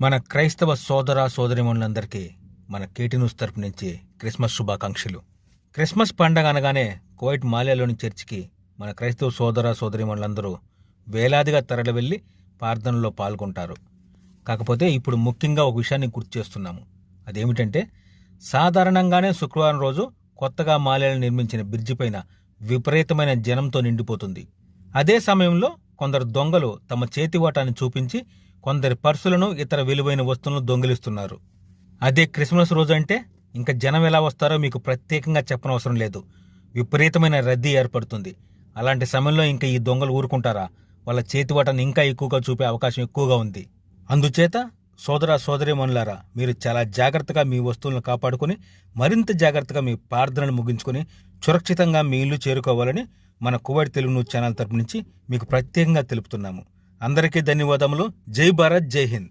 మన క్రైస్తవ సోదర సోదరిమణులందరికీ మన కేటీ న్యూస్ తరపు నుంచి క్రిస్మస్ శుభాకాంక్షలు. క్రిస్మస్ పండగ అనగానే కువైట్ మాలియాలోని చర్చికి మన క్రైస్తవ సోదర సోదరిమణులందరూ వేలాదిగా తరలి వెళ్లి ప్రార్థనలో పాల్గొంటారు. కాకపోతే ఇప్పుడు ముఖ్యంగా ఒక విషయాన్ని గుర్తు చేస్తున్నాము. అదేమిటంటే, సాధారణంగానే శుక్రవారం రోజు కొత్తగా మాలియాలో నిర్మించిన బ్రిడ్జి పైన విపరీతమైన జనంతో నిండిపోతుంది. అదే సమయంలో కొందరు దొంగలు తమ చేతివాటాన్ని చూపించి కొందరి పర్సులను, ఇతర విలువైన వస్తువులను దొంగిలిస్తున్నారు. అదే క్రిస్మస్ రోజు అంటే ఇంకా జనం ఎలా వస్తారో మీకు ప్రత్యేకంగా చెప్పనవసరం లేదు. విపరీతమైన రద్దీ ఏర్పడుతుంది. అలాంటి సమయంలో ఇంకా ఈ దొంగలు ఊరుకుంటారా? వాళ్ళ చేతివాటాన్ని ఇంకా ఎక్కువగా చూపే అవకాశం ఎక్కువగా ఉంది. అందుచేత సోదర సోదరీమణులారా, మీరు చాలా జాగ్రత్తగా మీ వస్తువులను కాపాడుకుని మరింత జాగ్రత్తగా మీ ప్రార్థనలు ముగించుకుని సురక్షితంగా మీ ఇల్లు చేరుకోవాలని మన కువైట్ తెలుగు న్యూస్ ఛానల్ తరపు నుంచి మీకు ప్రత్యేకంగా తెలుపుతున్నాము. అందరికీ ధన్యవాదములు. జై భారత్, జై హింద్.